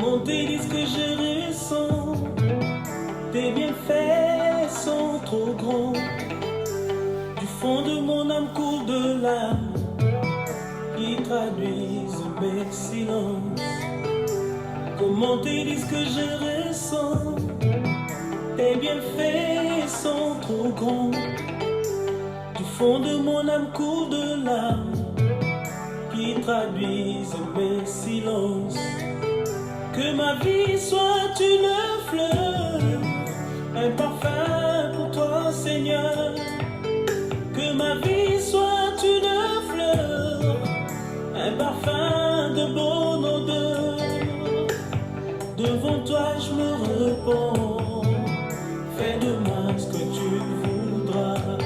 Comment te dire ce que je ressens? Tes bienfaits sont trop grands. Du fond de mon âme coule de larmes qui traduisent mes silences. Comment te dire ce que je ressens? Tes bienfaits sont trop grands. Du fond de mon âme coule de larmes qui traduisent mes silences. Que ma vie soit une fleur, un parfum pour toi, Seigneur. Que ma vie soit une fleur, un parfum de bonne odeur. Devant toi je me repens, fais de moi ce que tu voudras.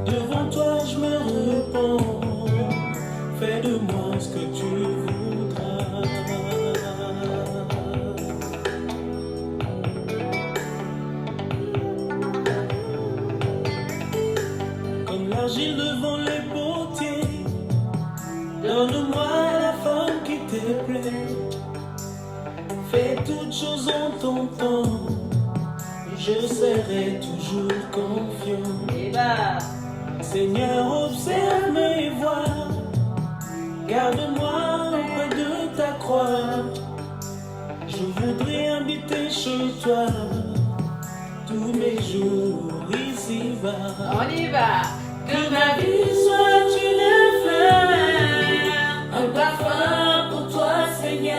Devant toi je me repens, fais de moi ce que tu voudras. Comme l'argile devant les potiers, donne-moi la forme qui te plaît. Fais toutes choses en ton temps, je serai toujours confiant. Seigneur, observe mes voies, garde-moi près de ta croix. Je voudrais habiter chez toi tous mes jours ici-bas. On y va. Que ma vie soit une fleur, un parfum pour toi, Seigneur.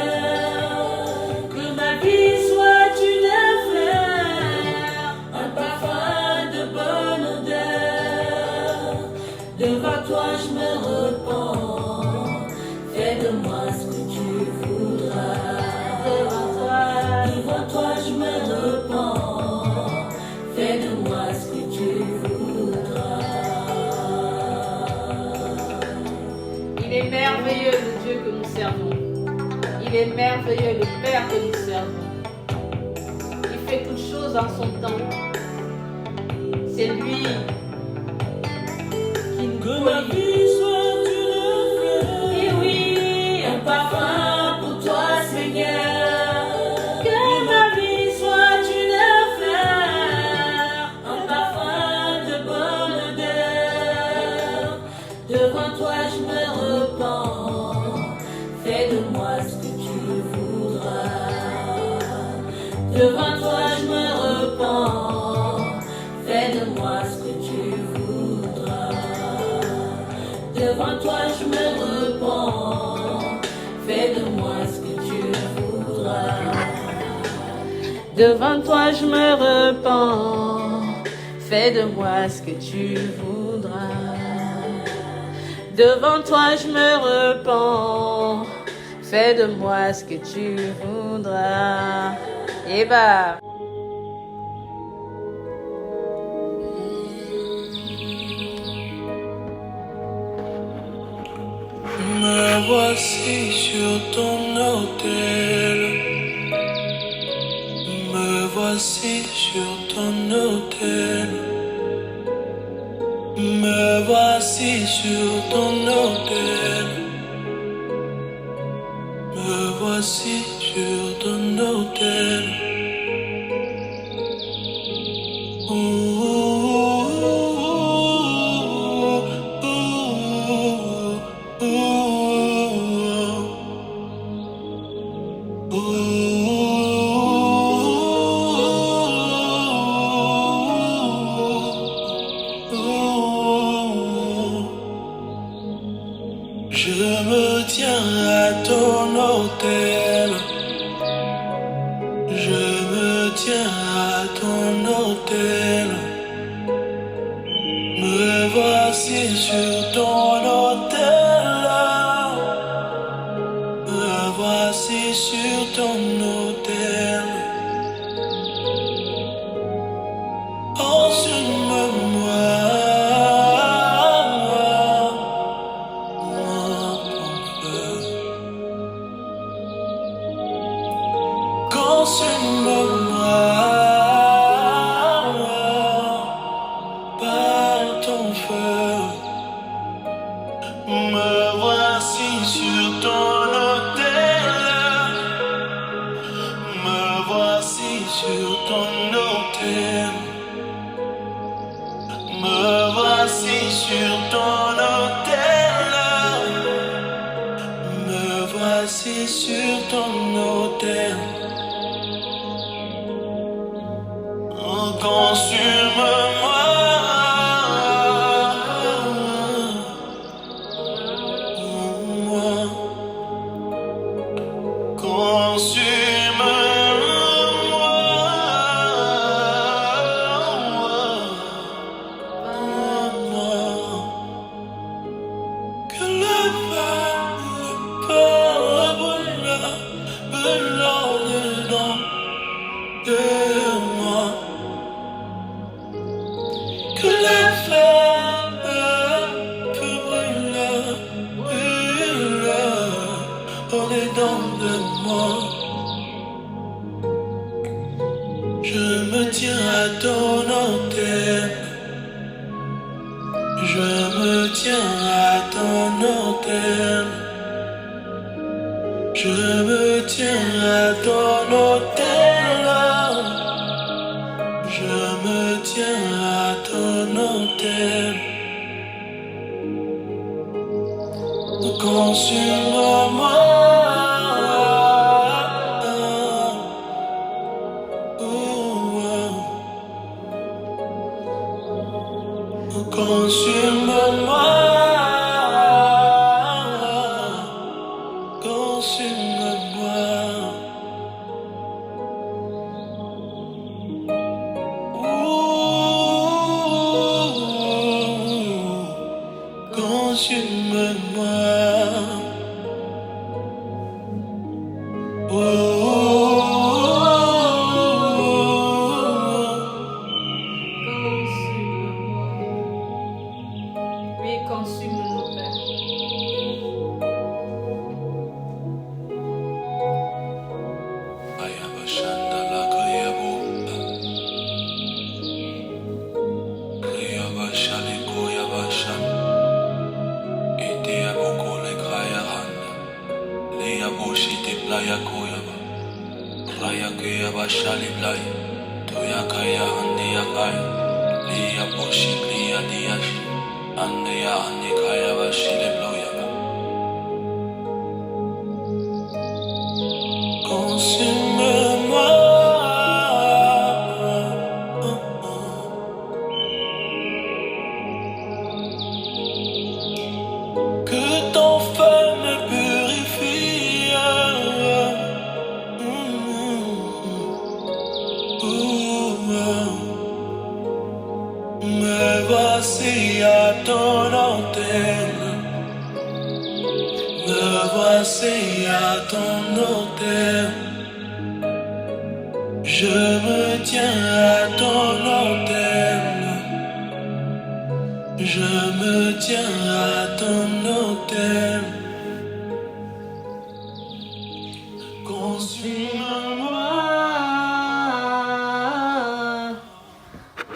Que ma vie soit une fleur, un parfum de bonne odeur. Devant toi je me repens, fais de moi ce que tu voudras. Devant toi je me repens, fais de moi ce que tu voudras. Il est merveilleux le Dieu que nous servons. Il est merveilleux le Père que nous servons. Il fait toutes choses en son temps. C'est lui qui nous Que ma prie. vie soit une fleur, Et oui, un parfum pour toi, Seigneur. que ma vie Soit une fleur, un parfum de bonne odeur. Devant toi je me repens, fais de moi ce que tu voudras. Devant toi je me repens, fais de moi ce que tu voudras. Devant toi je me repens, fais de moi ce que tu voudras. Devant toi je me repens, fais de moi ce que tu voudras. Devant toi je me repens, fais de moi ce que tu voudras. Et bah. Me voici sur ton autel. Me voici sur ton autel. Me voici sur ton autel. Me voici sur ton autel. Je me tiens à ton autel. Je me tiens à ton autel. Me voici sur ton autel. Me voici sur ton autel. Consume-moi. Consume-moi par ton feu. sur ton autel. Me voici sur ton autel. Me voici sur ton autel. Consume-moi.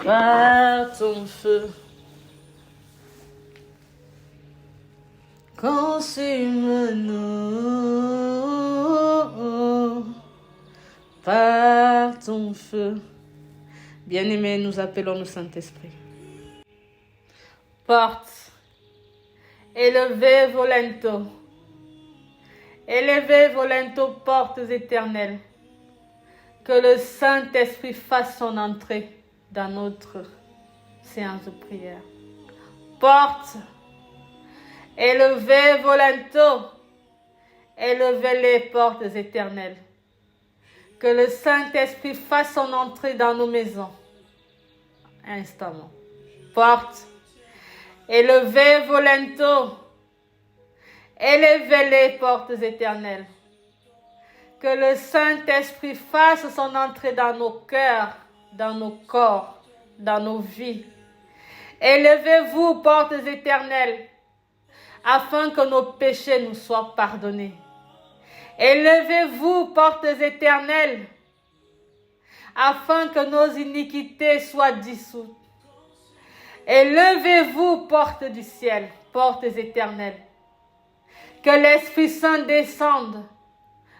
Par ton feu, consume-nous. Par ton feu. Bien-aimés, nous appelons le Saint-Esprit. Porte, élevez volento. Élevez volento, portes éternelles. Que le Saint-Esprit fasse son entrée dans notre séance de prière. Porte, élevez volento, élevez les portes éternelles. Que le Saint-Esprit fasse son entrée dans nos maisons instamment. Porte, élevez volento, élevez les portes éternelles. Que le Saint-Esprit fasse son entrée dans nos cœurs, dans nos corps, dans nos vies. Élevez-vous, portes éternelles, afin que nos péchés nous soient pardonnés. Élevez-vous, portes éternelles, afin que nos iniquités soient dissoutes. Élevez-vous, portes du ciel, portes éternelles, que l'Esprit Saint descende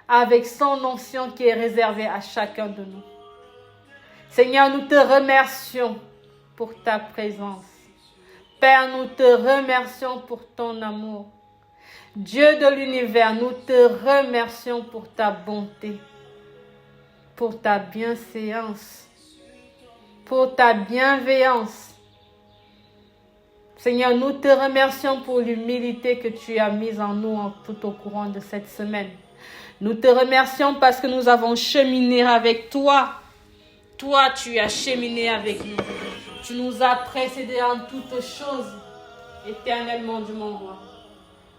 avec son onction qui est réservée à chacun de nous. Seigneur, nous te remercions pour ta présence. Père, nous te remercions pour ton amour. Dieu de l'univers, nous te remercions pour ta bonté, pour ta bienséance, pour ta bienveillance. Seigneur, nous te remercions pour l'humilité que tu as mise en nous tout au courant de cette semaine. Nous te remercions parce que nous avons cheminé avec toi. Toi, tu as cheminé avec nous. Tu nous as précédés en toutes choses. Éternellement, Dieu mon roi.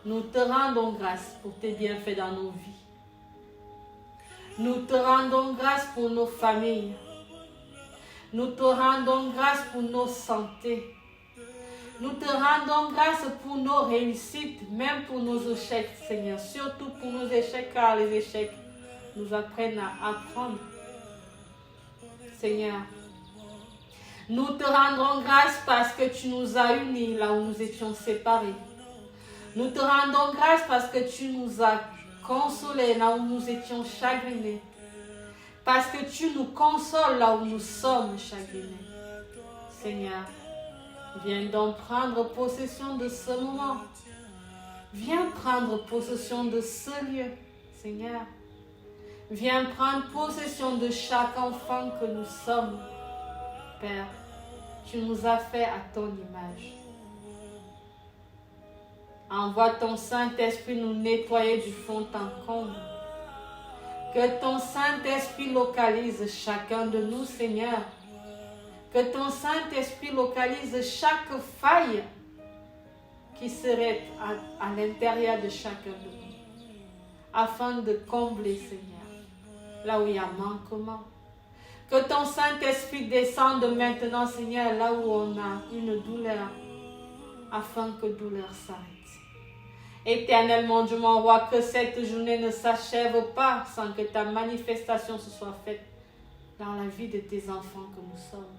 Nous te rendons grâce pour tes bienfaits dans nos vies. Nous te rendons grâce pour nos familles. Nous te rendons grâce pour nos santé. Nous te rendons grâce pour nos réussites, même pour nos échecs, Seigneur. Surtout pour nos échecs, car les échecs nous apprennent à apprendre. Seigneur, nous te rendons grâce parce que tu nous as unis là où nous étions séparés. Nous te rendons grâce parce que tu nous as consolés là où nous étions chagrinés. Parce que tu nous consoles là où nous sommes chagrinés. Seigneur, viens donc prendre possession de ce moment. Viens prendre possession de ce lieu, Seigneur. Viens prendre possession de chaque enfant que nous sommes. Père, tu nous as fait à ton image. Envoie ton Saint-Esprit nous nettoyer du fond en comble. Que ton Saint-Esprit localise chacun de nous, Seigneur. Que ton Saint-Esprit localise chaque faille qui serait à l'intérieur de chacun de nous. Afin de combler, Seigneur, là où il y a manquement. Que ton Saint-Esprit descende maintenant, Seigneur, là où on a une douleur, afin que douleur s'arrête. Éternellement, Dieu mon roi, que cette journée ne s'achève pas sans que ta manifestation se soit faite dans la vie de tes enfants que nous sommes.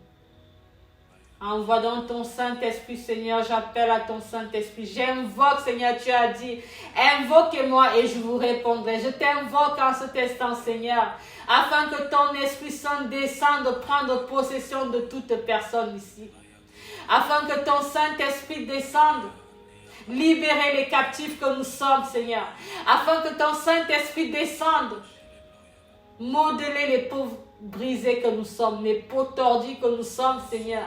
Envoie donc ton Saint-Esprit, Seigneur, j'appelle à ton Saint-Esprit. J'invoque, Seigneur, tu as dit, invoquez-moi et je vous répondrai. Je t'invoque en cet instant, Seigneur, afin que ton Esprit Saint descende, prendre possession de toute personne ici. Afin que ton Saint-Esprit descende, libérer les captifs que nous sommes, Seigneur. Afin que ton Saint-Esprit descende, modeler les pauvres brisés que nous sommes, les peaux tordues que nous sommes, Seigneur.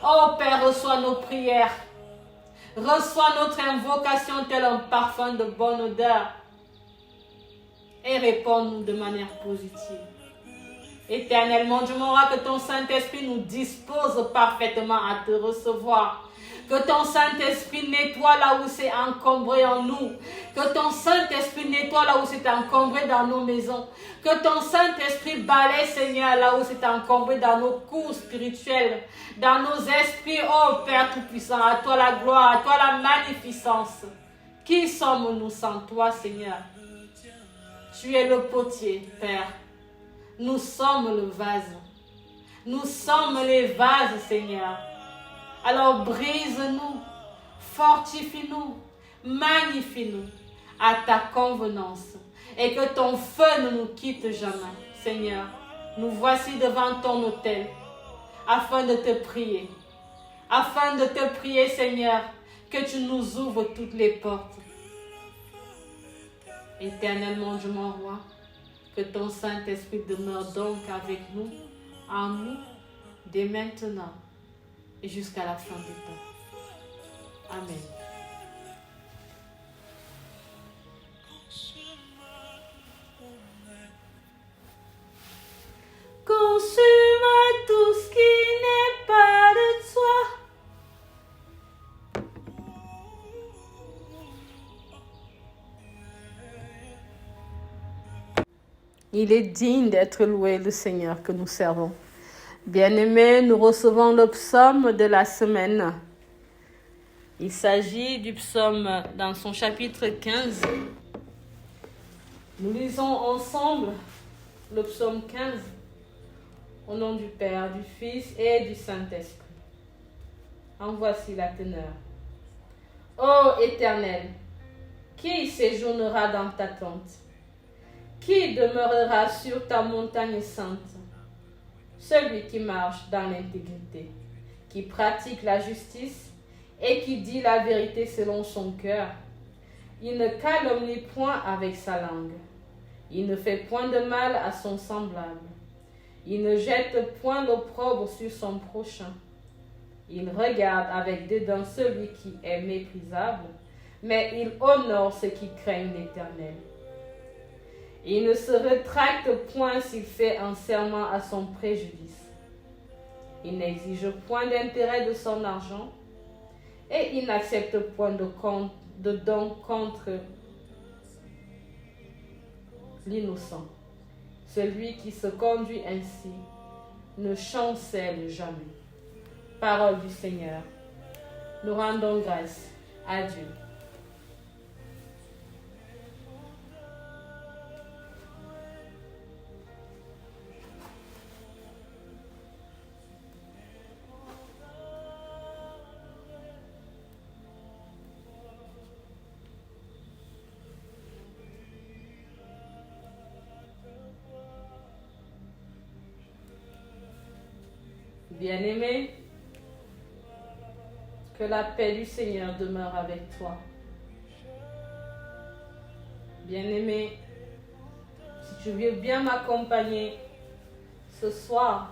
Oh Père, reçois nos prières. Reçois notre invocation tel un parfum de bonne odeur. Et réponds-nous de manière positive. Éternellement, Dieu mon roi, que ton Saint-Esprit nous dispose parfaitement à te recevoir. Que ton Saint-Esprit nettoie là où c'est encombré en nous. Que ton Saint-Esprit nettoie là où c'est encombré dans nos maisons. Que ton Saint-Esprit balaye, Seigneur, là où c'est encombré dans nos cours spirituels, dans nos esprits. Oh Père Tout-Puissant, à toi la gloire, à toi la magnificence. Qui sommes-nous sans toi, Seigneur? Tu es le potier, Père. Nous sommes le vase. Nous sommes les vases, Seigneur. Alors brise-nous, fortifie-nous, magnifie-nous à ta convenance et que ton feu ne nous quitte jamais. Seigneur, nous voici devant ton autel afin de te prier. Afin de te prier, Seigneur, que tu nous ouvres toutes les portes. Éternellement, Dieu mon roi, que ton Saint-Esprit demeure donc avec nous, en nous, dès maintenant et jusqu'à la fin du temps. Amen. Consume tout ce qui n'est pas de toi. Il est digne d'être loué, le Seigneur que nous servons. Bien-aimés, nous recevons le psaume de la semaine. Il s'agit du psaume dans son chapitre 15. Nous lisons ensemble le psaume 15 au nom du Père, du Fils et du Saint-Esprit. En voici la teneur. Ô Éternel, qui séjournera dans ta tente? Qui demeurera sur ta montagne sainte? celui qui marche dans l'intégrité, qui pratique la justice et qui dit la vérité selon son cœur. Il ne calomnie point avec sa langue. Il ne fait point de mal à son semblable. Il ne jette point l'opprobre sur son prochain. Il regarde avec dédain celui qui est méprisable, mais il honore ceux qui craignent l'Éternel. Il ne se rétracte point s'il fait un serment à son préjudice. Il n'exige point d'intérêt de son argent, et il n'accepte point de don contre l'innocent. Celui qui se conduit ainsi ne chancelle jamais. Parole du Seigneur. Nous rendons grâce à Dieu. Bien-aimé, que la paix du Seigneur demeure avec toi. Bien-aimé, si tu veux bien m'accompagner ce soir,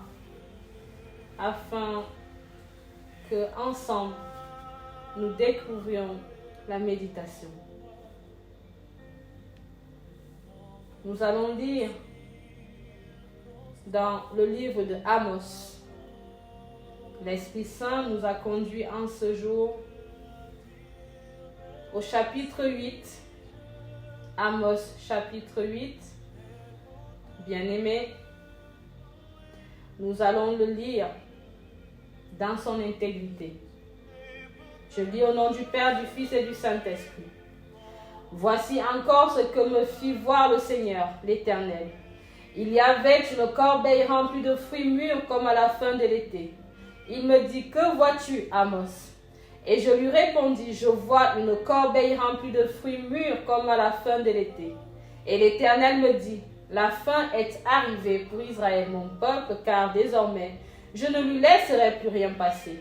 afin que ensemble nous découvrions la méditation. Nous allons lire dans le livre de Amos. L'Esprit Saint nous a conduits en ce jour au chapitre 8, Amos chapitre 8. Bien-aimé, nous allons le lire dans son intégrité. Je lis au nom du Père, du Fils et du Saint-Esprit. Voici encore ce que me fit voir le Seigneur, l'Éternel. Il y avait une corbeille remplie de fruits mûrs comme à la fin de l'été. Il me dit, que vois-tu, Amos? Et je lui répondis, je vois une corbeille remplie de fruits mûrs comme à la fin de l'été. Et l'Éternel me dit, la fin est arrivée pour Israël, mon peuple, car désormais, je ne lui laisserai plus rien passer.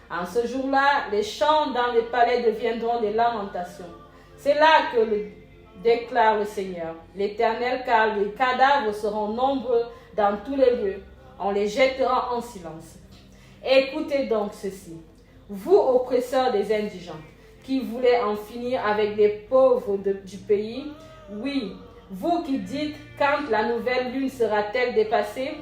En ce jour-là, les chants dans les palais deviendront des lamentations. C'est là que le déclare le Seigneur, l'Éternel, car les cadavres seront nombreux dans tous les lieux. On les jettera en silence. Écoutez donc ceci, vous oppresseurs des indigents, qui voulez en finir avec les pauvres du pays, oui, vous qui dites quand la nouvelle lune sera-t-elle dépassée,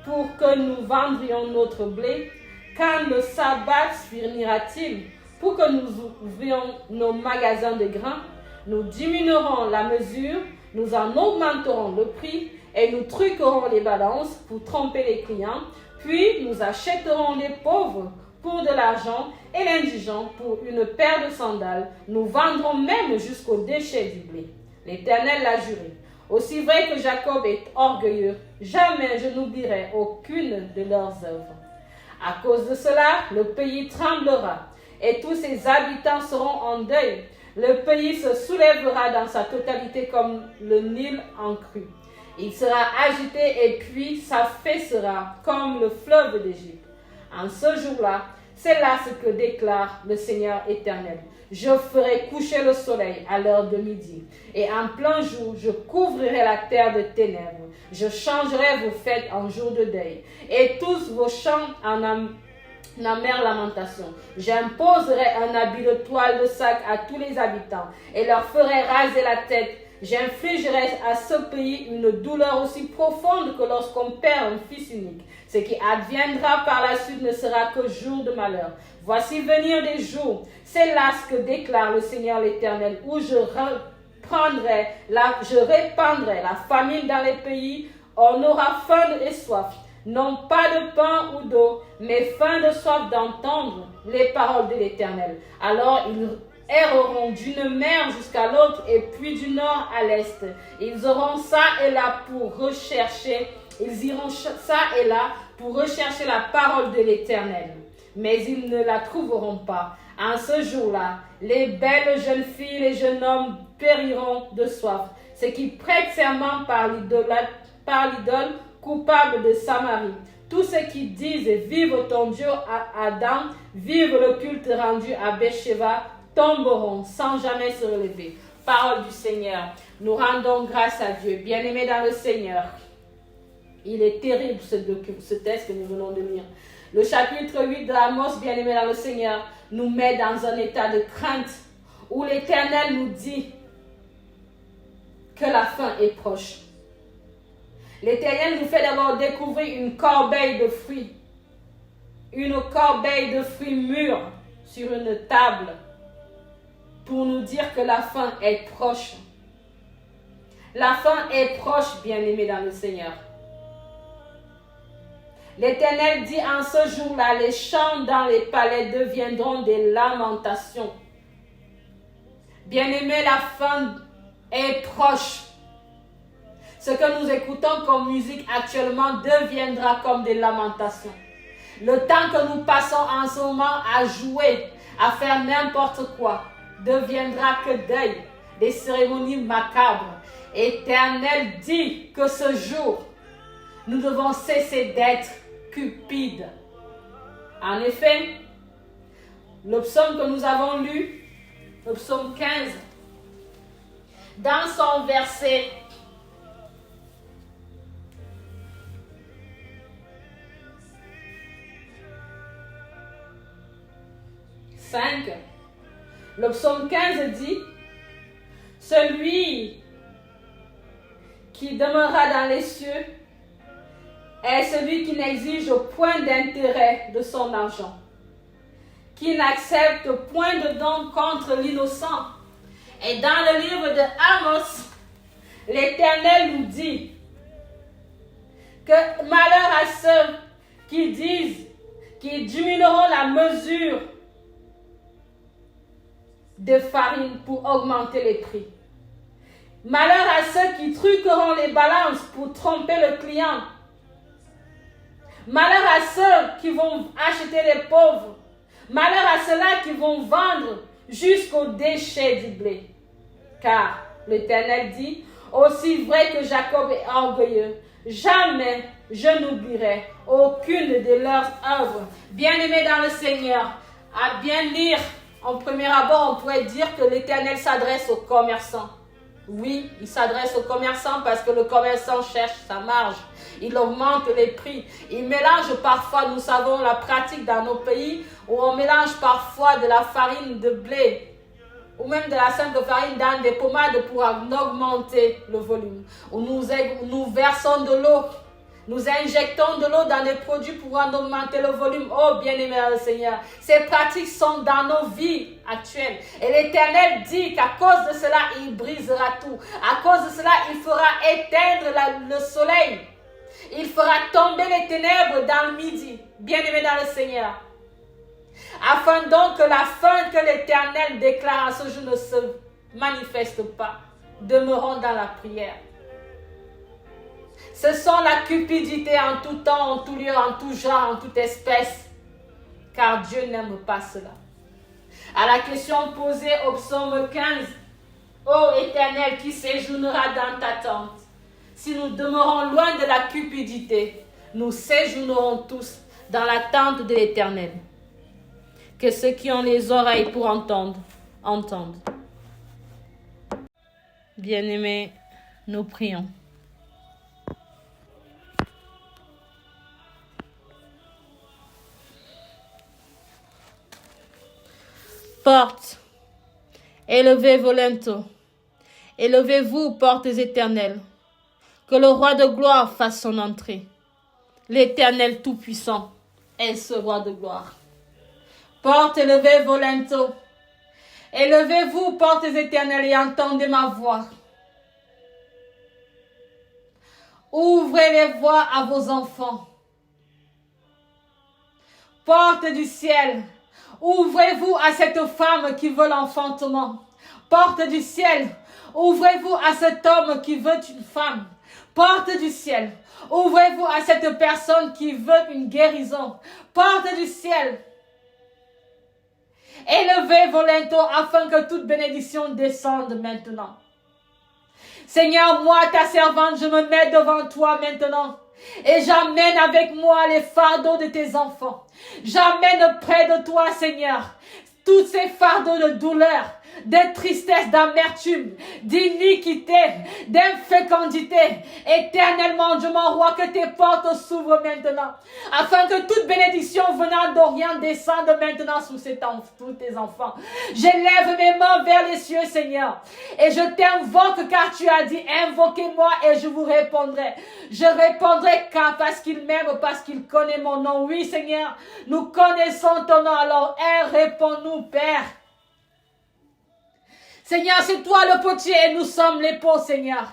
pour que nous vendrions notre blé, quand le sabbat finira-t-il, pour que nous ouvrions nos magasins de grains, nous diminuerons la mesure, nous en augmenterons le prix, et nous truquerons les balances pour tromper les clients, puis nous achèterons les pauvres pour de l'argent et l'indigent pour une paire de sandales. Nous vendrons même jusqu'au déchet du blé. L'Éternel l'a juré. Aussi vrai que Jacob est orgueilleux, jamais je n'oublierai aucune de leurs œuvres. À cause de cela, le pays tremblera et tous ses habitants seront en deuil. Le pays se soulèvera dans sa totalité comme le Nil en crue. Il sera agité et puis s'affaissera comme le fleuve d'Égypte. En ce jour-là, c'est là ce que déclare le Seigneur éternel. Je ferai coucher le soleil à l'heure de midi, et en plein jour, je couvrirai la terre de ténèbres. Je changerai vos fêtes en jours de deuil, et tous vos chants en amère lamentation. J'imposerai un habit de toile de sac à tous les habitants, et leur ferai raser la tête. J'infligerai à ce pays une douleur aussi profonde que lorsqu'on perd un fils unique. Ce qui adviendra par la suite ne sera que jour de malheur. Voici venir des jours. C'est là ce que déclare le Seigneur l'Éternel, où je répandrai la famine dans les pays. On aura faim et soif, non pas de pain ou d'eau, mais faim de soif d'entendre les paroles de l'Éternel. Alors ils erreront d'une mer jusqu'à l'autre et puis du nord à l'est. Ils auront ça et là pour rechercher, ils iront ça et là pour rechercher la parole de l'Éternel. Mais ils ne la trouveront pas. En ce jour-là, les belles jeunes filles, les jeunes hommes périront de soif. Ceux qui prêtent serment par l'idole coupables de Samarie. Tous ceux qui disent vive ton Dieu à Adam, vive le culte rendu à Bécheva, tomberont sans jamais se relever. Parole du Seigneur. Nous rendons grâce à Dieu. Bien-aimés dans le Seigneur, il est terrible ce texte que nous venons de lire. Le chapitre 8 de Amos, bien-aimés dans le Seigneur, nous met dans un état de crainte où l'Éternel nous dit que la fin est proche. L'Éternel nous fait d'abord découvrir une corbeille de fruits. Une corbeille de fruits mûrs sur une table pour nous dire que la fin est proche. La fin est proche, bien-aimés dans le Seigneur. L'Éternel dit en ce jour-là, les chants dans les palais deviendront des lamentations. Bien-aimés, la fin est proche. Ce que nous écoutons comme musique actuellement deviendra comme des lamentations. Le temps que nous passons en ce moment à jouer, à faire n'importe quoi, deviendra que deuil, des cérémonies macabres. L'Éternel dit que ce jour, nous devons cesser d'être cupides. En effet, le psaume que nous avons lu, le psaume 15, dans son verset 5, le psaume 15 dit, celui qui demeurera dans les cieux est celui qui n'exige point d'intérêt de son argent, qui n'accepte point de don contre l'innocent. Et dans le livre de Amos, l'Éternel nous dit que malheur à ceux qui disent qu'ils diminueront la mesure de farine pour augmenter les prix. Malheur à ceux qui truqueront les balances pour tromper le client. Malheur à ceux qui vont acheter les pauvres. Malheur à ceux-là qui vont vendre jusqu'au déchet du blé. Car l'Éternel dit, aussi vrai que Jacob est orgueilleux, jamais je n'oublierai aucune de leurs œuvres. Bien-aimés dans le Seigneur, à bien lire, en premier abord, on pourrait dire que l'Éternel s'adresse aux commerçants. Oui, il s'adresse aux commerçants parce que le commerçant cherche sa marge. Il augmente les prix. Il mélange parfois, nous savons la pratique dans nos pays, où on mélange parfois de la farine de blé ou même de la simple farine dans des pommades pour augmenter le volume. Où nous versons de l'eau. Nous injectons de l'eau dans les produits pour en augmenter le volume. Oh, bien-aimé le Seigneur, ces pratiques sont dans nos vies actuelles. Et l'Éternel dit qu'à cause de cela, il brisera tout. À cause de cela, il fera éteindre le soleil. Il fera tomber les ténèbres dans le midi. Bien-aimé dans le Seigneur. Afin donc que la fin que l'Éternel déclare à ce jour ne se manifeste pas. Demeurons dans la prière. Ce sont la cupidité en tout temps, en tout lieu, en tout genre, en toute espèce. Car Dieu n'aime pas cela. À la question posée au psaume 15, ô Éternel qui séjournera dans ta tente, si nous demeurons loin de la cupidité, nous séjournerons tous dans la tente de l'Éternel. Que ceux qui ont les oreilles pour entendre, entendent. Bien-aimés, nous prions. Portes, élevez vos linteaux. Élevez-vous, portes éternelles. Que le roi de gloire fasse son entrée. L'Éternel Tout-Puissant est ce roi de gloire. Portes, élevez vos linteaux. Élevez-vous, portes éternelles, et entendez ma voix. Ouvrez les voies à vos enfants. Portes du ciel, ouvrez-vous à cette femme qui veut l'enfantement. Porte du ciel, ouvrez-vous à cet homme qui veut une femme. Porte du ciel, ouvrez-vous à cette personne qui veut une guérison. Porte du ciel, élevez vos linteaux afin que toute bénédiction descende maintenant. Seigneur, moi, ta servante, je me mets devant toi maintenant. Et j'amène avec moi les fardeaux de tes enfants. J'amène près de toi, Seigneur, tous ces fardeaux de douleur, de tristesse, d'amertume, d'iniquité, d'infécondité. Éternellement, Dieu mon roi, que tes portes s'ouvrent maintenant, afin que toute bénédiction venant d'Orient descende maintenant sur tous tes enfants. J'élève mes mains vers les cieux, Seigneur, et je t'invoque car tu as dit, invoquez-moi et je vous répondrai. Je répondrai car parce qu'il m'aime, parce qu'il connaît mon nom. Oui, Seigneur, nous connaissons ton nom, alors réponds-nous, Père. Seigneur, c'est toi le potier et nous sommes les pots, Seigneur.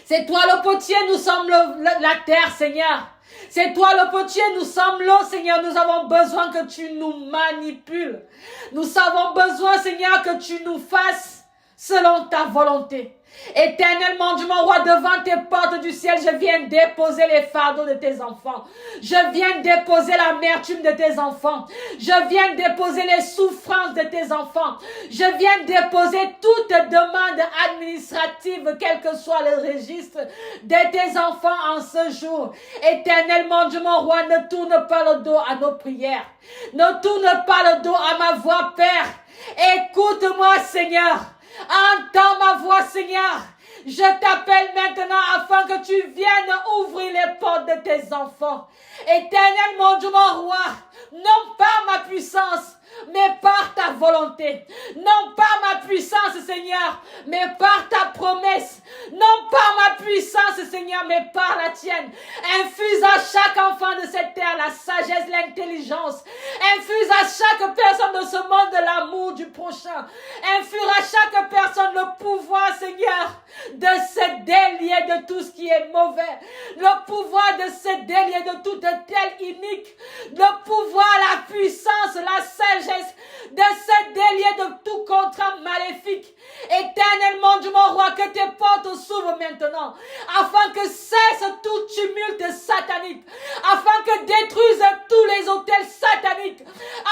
C'est toi le potier, nous sommes la terre, Seigneur. C'est toi le potier, nous sommes l'eau, Seigneur. Nous avons besoin que tu nous manipules. Nous avons besoin, Seigneur, que tu nous fasses selon ta volonté. Éternellement, Dieu mon roi, devant tes portes du ciel, je viens déposer les fardeaux de tes enfants. Je viens déposer l'amertume de tes enfants. Je viens déposer les souffrances de tes enfants. Je viens déposer toute demande administrative, quel que soit le registre de tes enfants en ce jour. Éternellement, Dieu mon roi, ne tourne pas le dos à nos prières. Ne tourne pas le dos à ma voix, Père. Écoute-moi, Seigneur. Entends ma voix, Seigneur. Je t'appelle maintenant afin que tu viennes ouvrir les portes de tes enfants. Éternellement, Dieu mon roi, non par ma puissance, mais par ta volonté. Non par ma puissance, Seigneur, mais par ta promesse. Non par ma puissance, Seigneur, mais par la tienne. Infuse à chaque enfant de cette terre la sagesse, l'intelligence. Infuse à chaque personne de ce monde de l'amour du prochain. Infuse à chaque personne le pouvoir, Seigneur, de se délier de tout ce qui est mauvais. Le pouvoir de se délier de toute telle inique. Le pouvoir, la puissance, la sagesse de se délier de tout contrat maléfique. Éternellement, Dieu mon roi, que tes portes s'ouvrent maintenant, afin que cesse tout tumulte satanique, afin que détruise tous les autels sataniques,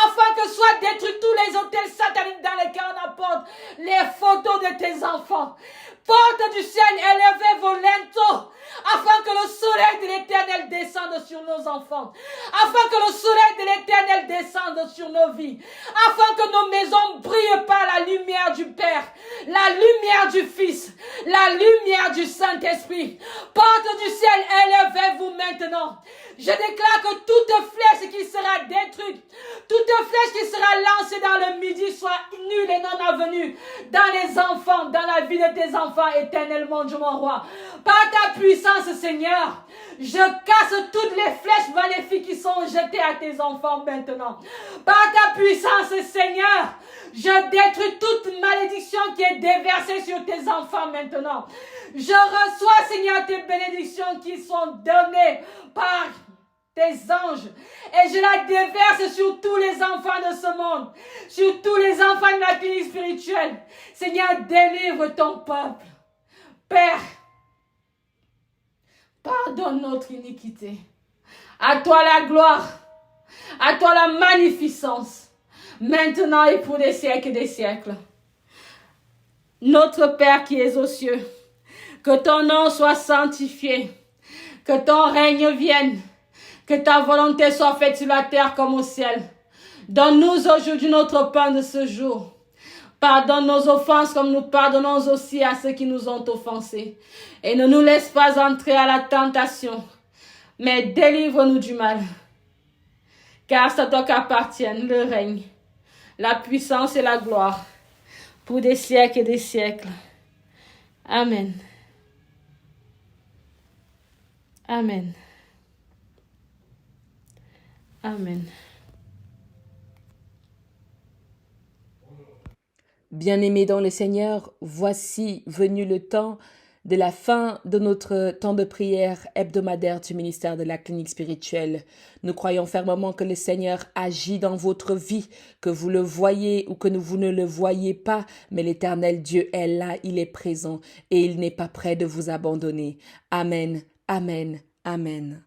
afin que soient détruits tous les autels sataniques dans lesquels on apporte les photos de tes enfants. Porte du ciel, élevez vos linteaux, afin que le soleil de l'Éternel descende sur nos enfants, afin que le soleil de l'Éternel descende sur nos vies, afin que nos maisons brillent par la lumière du Père, la lumière du Fils, la lumière du Saint-Esprit. Porte du ciel, élevez-vous maintenant. Je déclare que toute flèche qui sera détruite, toute flèche qui sera lancée dans le midi soit nulle et non avenue dans les enfants, dans la vie de tes enfants éternellement, Dieu mon roi. Par ta puissance, Seigneur, je casse toutes les flèches maléfiques qui sont jetées à tes enfants maintenant. Par ta puissance, Seigneur, je détruis toute malédiction qui est déversée sur tes enfants maintenant. Je reçois, Seigneur, tes bénédictions qui sont données par tes anges. Et je la déverse sur tous les enfants de ce monde, sur tous les enfants de la clinique spirituelle. Seigneur, délivre ton peuple. Père, pardonne notre iniquité. À toi la gloire, à toi la magnificence, maintenant et pour des siècles et des siècles. Notre Père qui es aux cieux, que ton nom soit sanctifié, que ton règne vienne, que ta volonté soit faite sur la terre comme au ciel. Donne-nous aujourd'hui notre pain de ce jour. Pardonne nos offenses comme nous pardonnons aussi à ceux qui nous ont offensés. Et ne nous laisse pas entrer à la tentation, mais délivre-nous du mal. Car c'est à toi qu'appartiennent le règne, la puissance et la gloire, pour des siècles et des siècles. Amen. Amen. Amen. Bien-aimés dans le Seigneur, voici venu le temps de la fin de notre temps de prière hebdomadaire du ministère de la clinique spirituelle. Nous croyons fermement que le Seigneur agit dans votre vie, que vous le voyez ou que vous ne le voyez pas, mais l'Éternel Dieu est là, il est présent et il n'est pas prêt de vous abandonner. Amen, amen, amen.